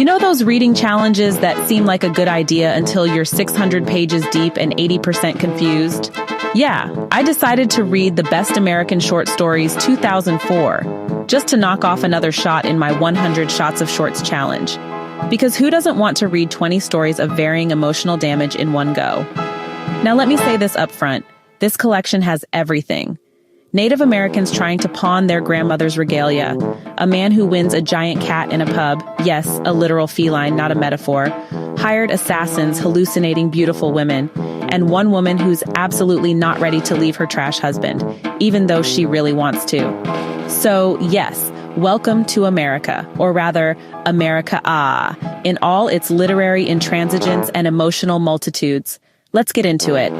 You know those reading challenges that seem like a good idea until you're 600 pages deep and 80% confused? Yeah, I decided to read the Best American Short Stories 2004, just to knock off another shot in my 100 Shots of Shorts challenge. Because who doesn't want to read 20 stories of varying emotional damage in one go? Now let me say this up front. This collection has everything. Native Americans trying to pawn their grandmother's regalia, a man who wins a giant cat in a pub, yes, a literal feline, not a metaphor, hired assassins hallucinating beautiful women, and one woman who's absolutely not ready to leave her trash husband, even though she really wants to. So, yes, welcome to America, or rather, America in all its literary intransigence and emotional multitudes. Let's get into it.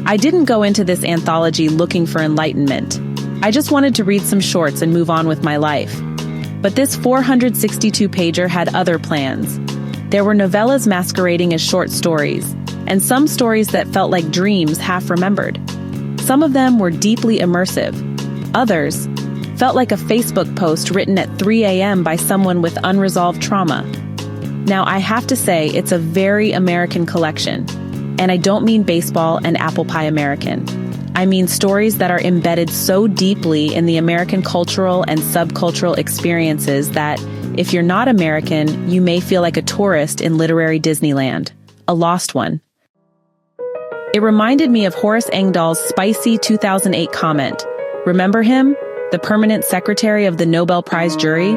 I didn't go into this anthology looking for enlightenment. I just wanted to read some shorts and move on with my life. But this 462-pager had other plans. There were novellas masquerading as short stories, and some stories that felt like dreams half remembered. Some of them were deeply immersive. Others felt like a Facebook post written at 3 a.m. by someone with unresolved trauma. Now, I have to say, it's a very American collection. And I don't mean baseball and apple pie American. I mean stories that are embedded so deeply in the American cultural and subcultural experiences that, if you're not American, you may feel like a tourist in literary Disneyland, a lost one. It reminded me of Horace Engdahl's spicy 2008 comment. Remember him? The permanent secretary of the Nobel Prize jury?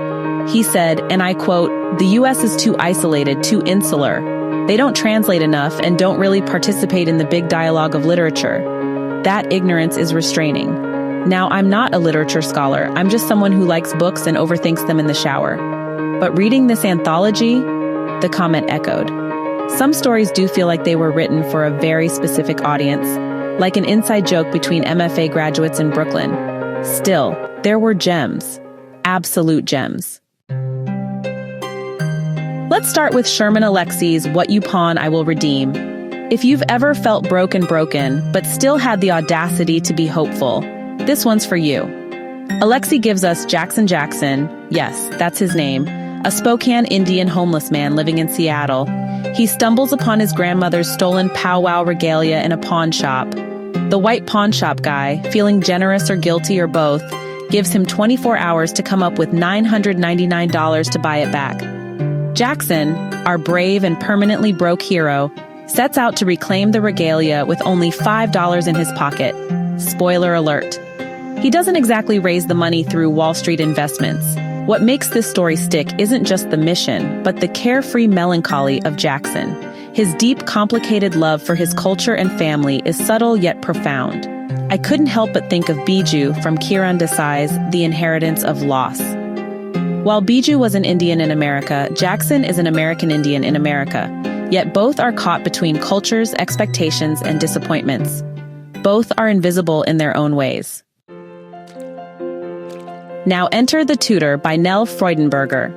He said, and I quote, "The US is too isolated, too insular. They don't translate enough and don't really participate in the big dialogue of literature. That ignorance is restraining." Now, I'm not a literature scholar. I'm just someone who likes books and overthinks them in the shower. But reading this anthology, the comment echoed. Some stories do feel like they were written for a very specific audience, like an inside joke between MFA graduates in Brooklyn. Still, there were gems. Absolute gems. Let's start with Sherman Alexie's What You Pawn, I Will Redeem. If you've ever felt broken, but still had the audacity to be hopeful, this one's for you. Alexie gives us Jackson, yes, that's his name, a Spokane Indian homeless man living in Seattle. He stumbles upon his grandmother's stolen powwow regalia in a pawn shop. The white pawn shop guy, feeling generous or guilty or both, gives him 24 hours to come up with $999 to buy it back. Jackson, our brave and permanently broke hero, sets out to reclaim the regalia with only $5 in his pocket. Spoiler alert. He doesn't exactly raise the money through Wall Street investments. What makes this story stick isn't just the mission, but the carefree melancholy of Jackson. His deep, complicated love for his culture and family is subtle yet profound. I couldn't help but think of Bijou from Kiran Desai's The Inheritance of Loss. While Bijou was an Indian in America, Jackson is an American Indian in America, yet both are caught between cultures, expectations, and disappointments. Both are invisible in their own ways. Now enter The Tutor by Nell Freudenberger.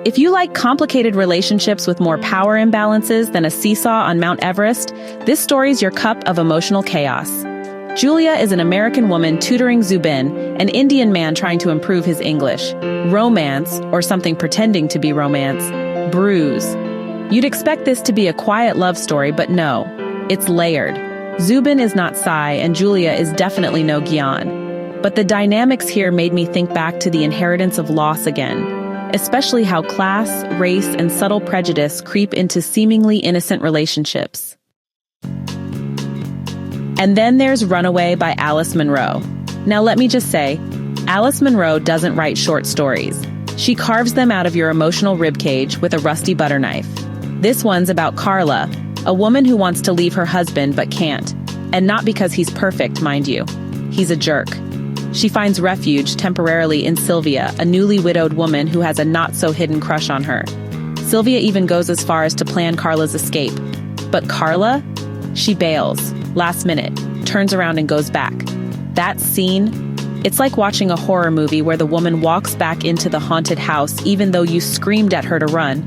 If you like complicated relationships with more power imbalances than a seesaw on Mount Everest, this story's your cup of emotional chaos. Julia is an American woman tutoring Zubin, an Indian man trying to improve his English. Romance, or something pretending to be romance, brews. You'd expect this to be a quiet love story, but no, it's layered. Zubin is not Sai, and Julia is definitely no Gyan. But the dynamics here made me think back to The Inheritance of Loss again, especially how class, race, and subtle prejudice creep into seemingly innocent relationships. And then there's Runaway by Alice Munro. Now let me just say, Alice Munro doesn't write short stories. She carves them out of your emotional ribcage with a rusty butter knife. This one's about Carla, a woman who wants to leave her husband but can't. And not because he's perfect, mind you. He's a jerk. She finds refuge temporarily in Sylvia, a newly widowed woman who has a not-so-hidden crush on her. Sylvia even goes as far as to plan Carla's escape. But Carla? She bails. Last minute, turns around and goes back. That scene, it's like watching a horror movie where the woman walks back into the haunted house even though you screamed at her to run.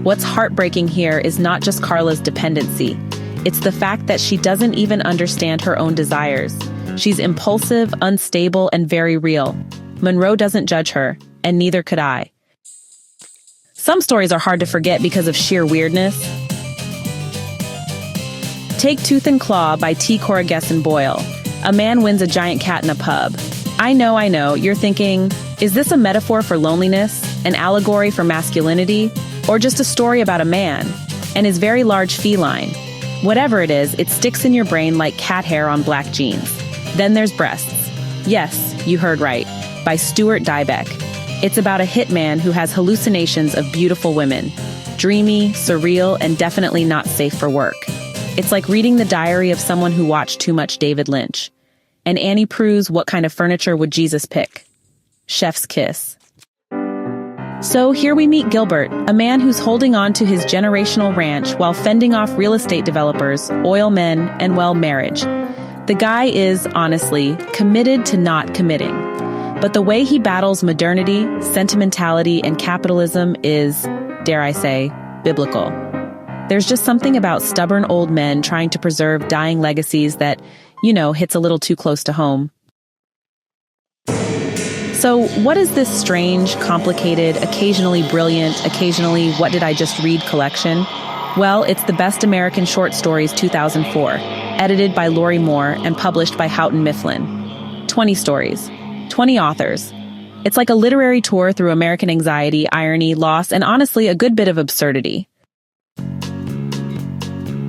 What's heartbreaking here is not just Carla's dependency. It's the fact that she doesn't even understand her own desires. She's impulsive, unstable, and very real. Munro doesn't judge her, and neither could I. Some stories are hard to forget because of sheer weirdness. Take Tooth and Claw by T. Corages and Boyle. A man wins a giant cat in a pub. I know, you're thinking, is this a metaphor for loneliness, an allegory for masculinity, or just a story about a man and his very large feline? Whatever it is, it sticks in your brain like cat hair on black jeans. Then there's Breasts. Yes, you heard right, by Stuart Dybek. It's about a hitman who has hallucinations of beautiful women. Dreamy, surreal, and definitely not safe for work. It's like reading the diary of someone who watched too much David Lynch. And Annie Proulx, What Kind of Furniture Would Jesus Pick? Chef's kiss. So here we meet Gilbert, a man who's holding on to his generational ranch while fending off real estate developers, oil men, and, well, marriage. The guy is, honestly, committed to not committing. But the way he battles modernity, sentimentality, and capitalism is, dare I say, biblical. There's just something about stubborn old men trying to preserve dying legacies that, hits a little too close to home. So what is this strange, complicated, occasionally brilliant, occasionally what did I just read collection? Well, it's the Best American Short Stories 2004, edited by Lorrie Moore and published by Houghton Mifflin. 20 stories. 20 authors. It's like a literary tour through American anxiety, irony, loss, and honestly, a good bit of absurdity.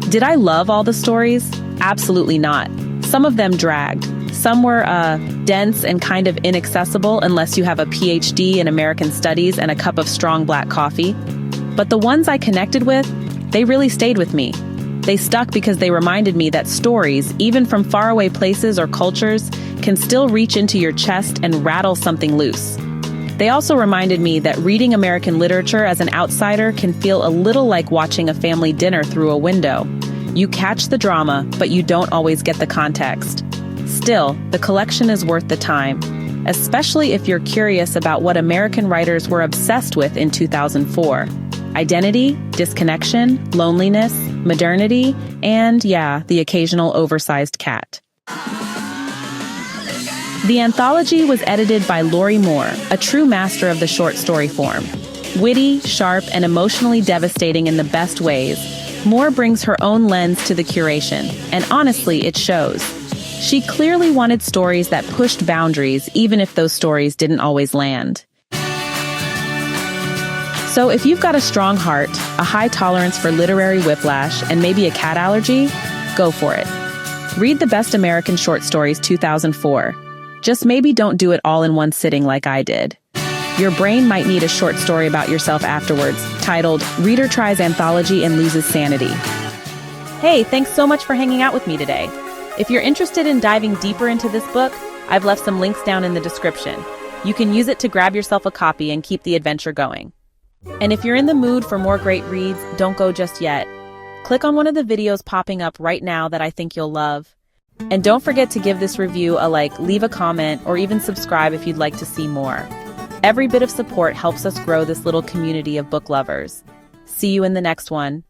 Did I love all the stories? Absolutely not. Some of them dragged. Some were, dense and kind of inaccessible unless you have a PhD in American Studies and a cup of strong black coffee. But the ones I connected with, they really stayed with me. They stuck because they reminded me that stories, even from faraway places or cultures, can still reach into your chest and rattle something loose. They also reminded me that reading American literature as an outsider can feel a little like watching a family dinner through a window. You catch the drama, but you don't always get the context. Still, the collection is worth the time, especially if you're curious about what American writers were obsessed with in 2004. Identity, disconnection, loneliness, modernity, and, the occasional oversized cat. The anthology was edited by Lorrie Moore, a true master of the short story form. Witty, sharp, and emotionally devastating in the best ways, Moore brings her own lens to the curation, and honestly, it shows. She clearly wanted stories that pushed boundaries, even if those stories didn't always land. So if you've got a strong heart, a high tolerance for literary whiplash, and maybe a cat allergy, go for it. Read the Best American Short Stories 2004. Just maybe don't do it all in one sitting like I did. Your brain might need a short story about yourself afterwards, titled Reader Tries Anthology and Loses Sanity. Hey, thanks so much for hanging out with me today. If you're interested in diving deeper into this book, I've left some links down in the description. You can use it to grab yourself a copy and keep the adventure going. And if you're in the mood for more great reads, don't go just yet. Click on one of the videos popping up right now that I think you'll love. And don't forget to give this review a like, leave a comment, or even subscribe if you'd like to see more. Every bit of support helps us grow this little community of book lovers. See you in the next one.